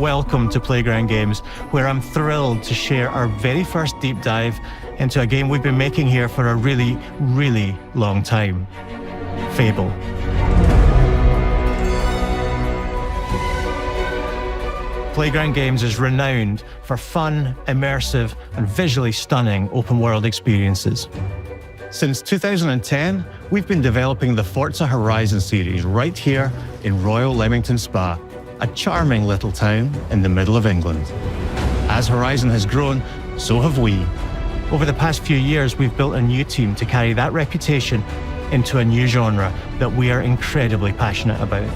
welcome to Playground Games, where I'm thrilled to share our very first deep dive into a game we've been making here for a really, really long time. Fable. Playground Games is renowned for fun, immersive, and visually stunning open-world experiences. Since 2010, we've been developing the Forza Horizon series right here in Royal Leamington Spa, a charming little town in the middle of England. As Horizon has grown, so have we. Over the past few years, we've built a new team to carry that reputation into a new genre that we are incredibly passionate about.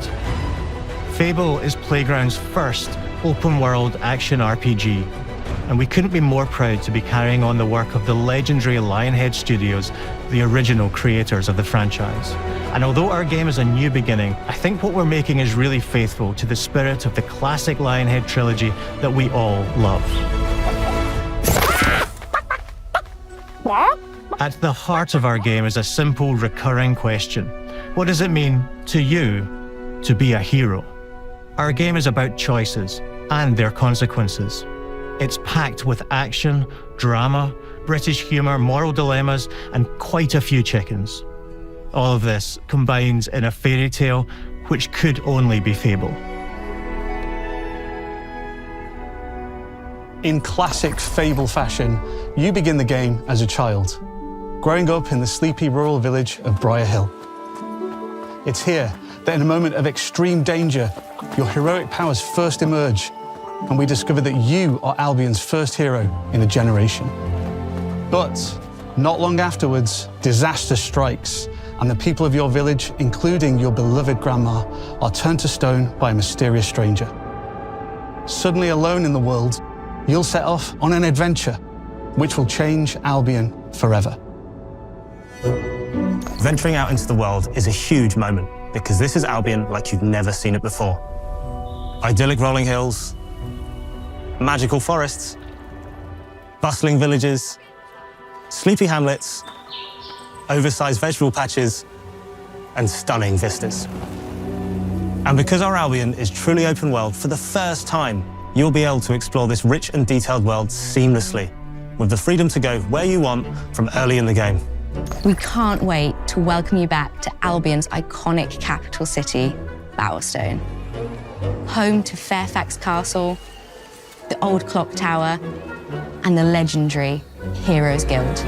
Fable is Playground's first open-world action RPG, and we couldn't be more proud to be carrying on the work of the legendary Lionhead Studios, the original creators of the franchise. And although our game is a new beginning, I think what we're making is really faithful to the spirit of the classic Lionhead trilogy that we all love. At the heart of our game is a simple, recurring question. What does it mean to you to be a hero? Our game is about choices and their consequences. It's packed with action, drama, British humour, moral dilemmas, and quite a few chickens. All of this combines in a fairy tale which could only be Fable. In classic Fable fashion, you begin the game as a child, growing up in the sleepy rural village of Briar Hill. It's here that in a moment of extreme danger, your heroic powers first emerge, and we discover that you are Albion's first hero in a generation. But not long afterwards, disaster strikes, and the people of your village, including your beloved grandma, are turned to stone by a mysterious stranger. Suddenly alone in the world, you'll set off on an adventure which will change Albion forever. Venturing out into the world is a huge moment, because this is Albion like you've never seen it before. Idyllic rolling hills, magical forests, bustling villages, sleepy hamlets, oversized vegetable patches, and stunning vistas. And because our Albion is truly open world, for the first time, you'll be able to explore this rich and detailed world seamlessly, with the freedom to go where you want from early in the game. We can't wait to welcome you back to Albion's iconic capital city, Bowerstone. Home to Fairfax Castle, the old clock tower, and the legendary Heroes Guild.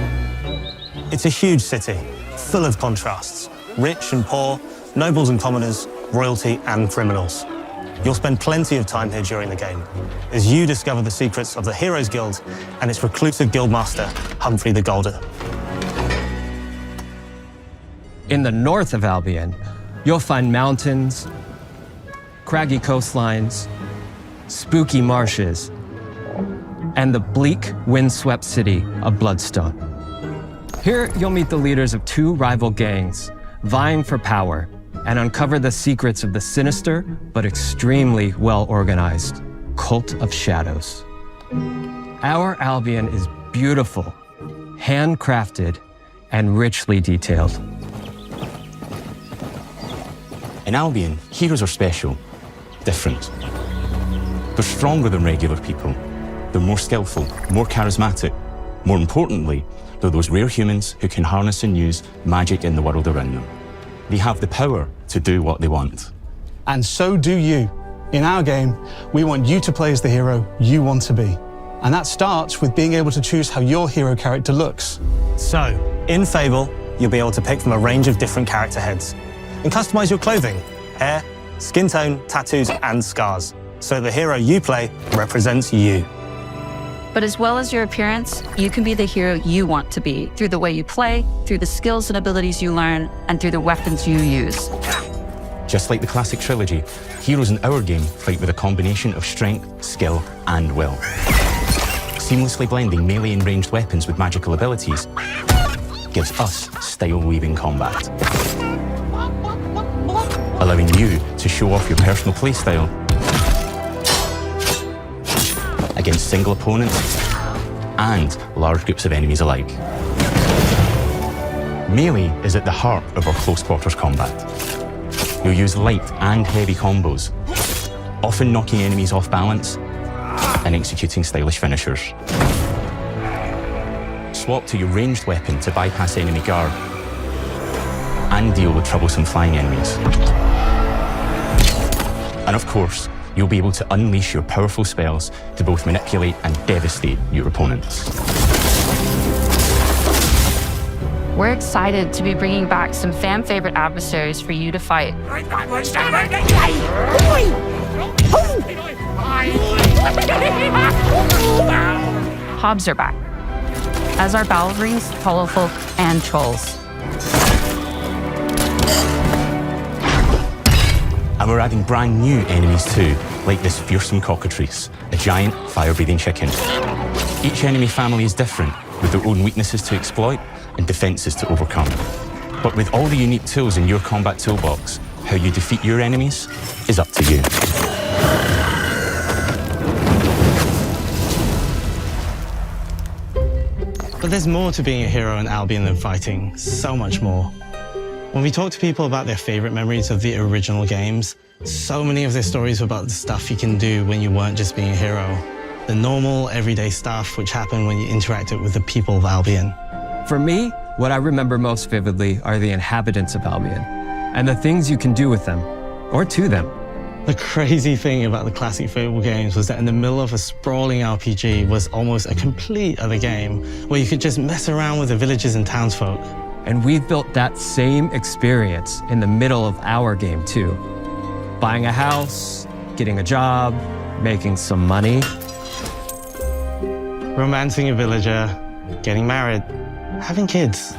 It's a huge city, full of contrasts. Rich and poor, nobles and commoners, royalty and criminals. You'll spend plenty of time here during the game, as you discover the secrets of the Heroes Guild and its reclusive guildmaster, Humphrey the Golden. In the north of Albion, you'll find mountains, craggy coastlines, spooky marshes, and the bleak, windswept city of Bloodstone. Here, you'll meet the leaders of two rival gangs, vying for power, and uncover the secrets of the sinister but extremely well-organized Cult of Shadows. Our Albion is beautiful, handcrafted, and richly detailed. In Albion, heroes are special, different. They're stronger than regular people. They're more skillful, more charismatic. More importantly, they're those rare humans who can harness and use magic in the world around them. They have the power to do what they want. And so do you. In our game, we want you to play as the hero you want to be. And that starts with being able to choose how your hero character looks. So, in Fable, you'll be able to pick from a range of different character heads and customize your clothing, hair, skin tone, tattoos, and scars, so the hero you play represents you. But as well as your appearance, you can be the hero you want to be through the way you play, through the skills and abilities you learn, and through the weapons you use. Just like the classic trilogy, heroes in our game fight with a combination of strength, skill, and will. Seamlessly blending melee and ranged weapons with magical abilities gives us style-weaving combat, allowing you to show off your personal playstyle against single opponents and large groups of enemies alike. Melee is at the heart of our close quarters combat. You'll use light and heavy combos, often knocking enemies off balance and executing stylish finishers. Swap to your ranged weapon to bypass enemy guard and deal with troublesome flying enemies. And of course, you'll be able to unleash your powerful spells to both manipulate and devastate your opponents. We're excited to be bringing back some fan-favorite adversaries for you to fight. Hobbs are back, as are Balverines, Hollowfolk, and Trolls. And we're adding brand new enemies too, like this fearsome cockatrice, a giant fire-breathing chicken. Each enemy family is different, with their own weaknesses to exploit and defenses to overcome. But with all the unique tools in your combat toolbox, how you defeat your enemies is up to you. But there's more to being a hero in Albion than fighting, so much more. When we talk to people about their favorite memories of the original games, so many of their stories were about the stuff you can do when you weren't just being a hero. The normal, everyday stuff which happened when you interacted with the people of Albion. For me, what I remember most vividly are the inhabitants of Albion and the things you can do with them or to them. The crazy thing about the classic Fable games was that in the middle of a sprawling RPG was almost a complete other game where you could just mess around with the villagers and townsfolk. And we've built that same experience in the middle of our game too. Buying a house, getting a job, making some money. Romancing a villager, getting married, having kids.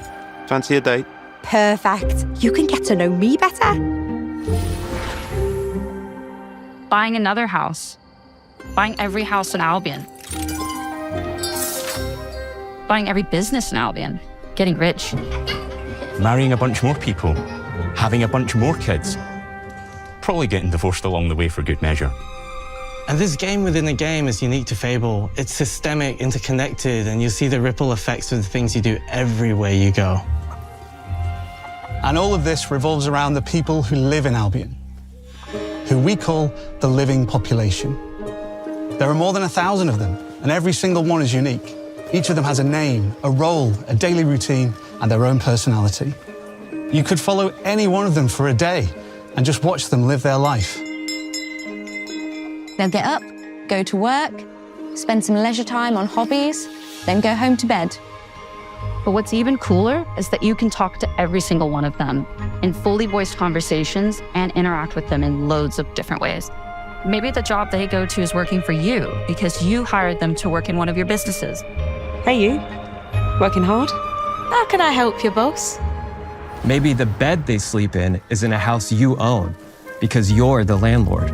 Fancy a date? Perfect. You can get to know me better. Buying another house. Buying every house in Albion. Buying every business in Albion. Getting rich. Marrying a bunch more people, having a bunch more kids, probably getting divorced along the way for good measure. And this game within a game is unique to Fable. It's systemic, interconnected, and you see the ripple effects of the things you do everywhere you go. And all of this revolves around the people who live in Albion, who we call the living population. There are more than 1,000 of them, and every single one is unique. Each of them has a name, a role, a daily routine, and their own personality. You could follow any one of them for a day and just watch them live their life. They'll get up, go to work, spend some leisure time on hobbies, then go home to bed. But what's even cooler is that you can talk to every single one of them in fully voiced conversations and interact with them in loads of different ways. Maybe the job they go to is working for you because you hired them to work in one of your businesses. Hey, you. Working hard? How can I help you, boss? Maybe the bed they sleep in is in a house you own because you're the landlord.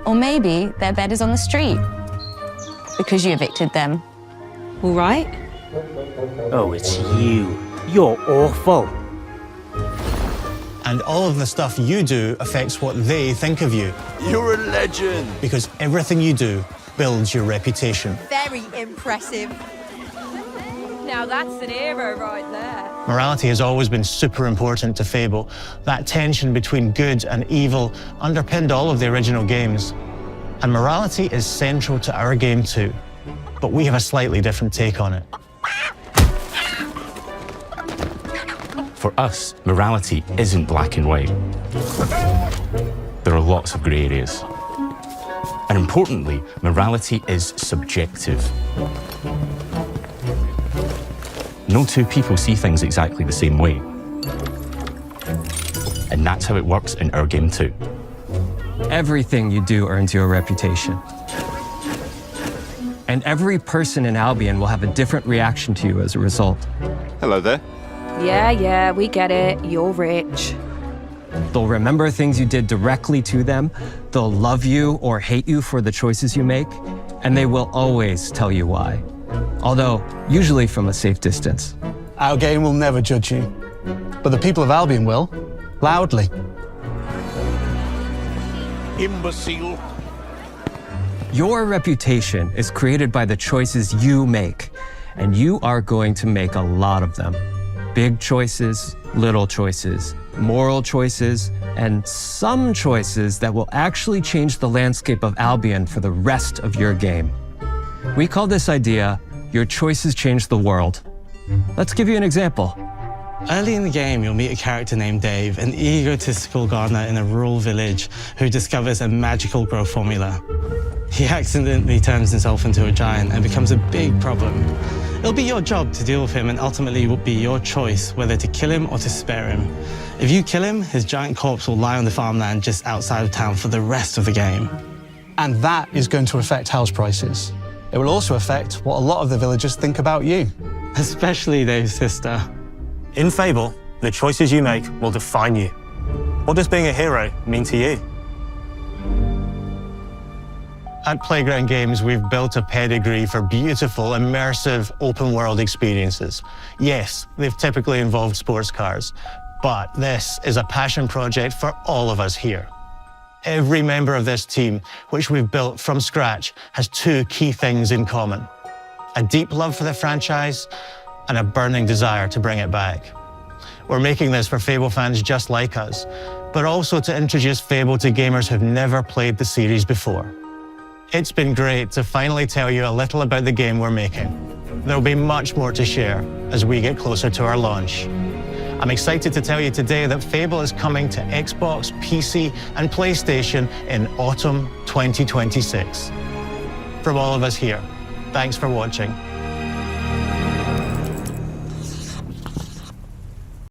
Or maybe their bed is on the street because you evicted them. All right. Oh, it's you. You're awful. And all of the stuff you do affects what they think of you. You're a legend! Because everything you do builds your reputation. Very impressive. Now that's an hero right there. Morality has always been super important to Fable. That tension between good and evil underpinned all of the original games. And morality is central to our game too. But we have a slightly different take on it. For us, morality isn't black and white. There are lots of grey areas. And importantly, morality is subjective. No two people see things exactly the same way. And that's how it works in our game too. Everything you do earns you a reputation. And every person in Albion will have a different reaction to you as a result. Hello there. Yeah, we get it. You're rich. They'll remember things you did directly to them, they'll love you or hate you for the choices you make, and they will always tell you why. Although, usually from a safe distance. Our game will never judge you, but the people of Albion will, loudly. Imbecile. Your reputation is created by the choices you make, and you are going to make a lot of them. Big choices, little choices, moral choices, and some choices that will actually change the landscape of Albion for the rest of your game. We call this idea, Your Choices Change the World. Let's give you an example. Early in the game, you'll meet a character named Dave, an egotistical gardener in a rural village who discovers a magical growth formula. He accidentally turns himself into a giant and becomes a big problem. It'll be your job to deal with him, and ultimately it will be your choice whether to kill him or to spare him. If you kill him, his giant corpse will lie on the farmland just outside of town for the rest of the game. And that is going to affect house prices. It will also affect what a lot of the villagers think about you. Especially Dave's sister. In Fable, the choices you make will define you. What does being a hero mean to you? At Playground Games, we've built a pedigree for beautiful, immersive, open-world experiences. Yes, they've typically involved sports cars, but this is a passion project for all of us here. Every member of this team, which we've built from scratch, has two key things in common: a deep love for the franchise and a burning desire to bring it back. We're making this for Fable fans just like us, but also to introduce Fable to gamers who've never played the series before. It's been great to finally tell you a little about the game we're making. There'll be much more to share as we get closer to our launch. I'm excited to tell you today that Fable is coming to Xbox, PC, and PlayStation in autumn 2026. From all of us here, thanks for watching.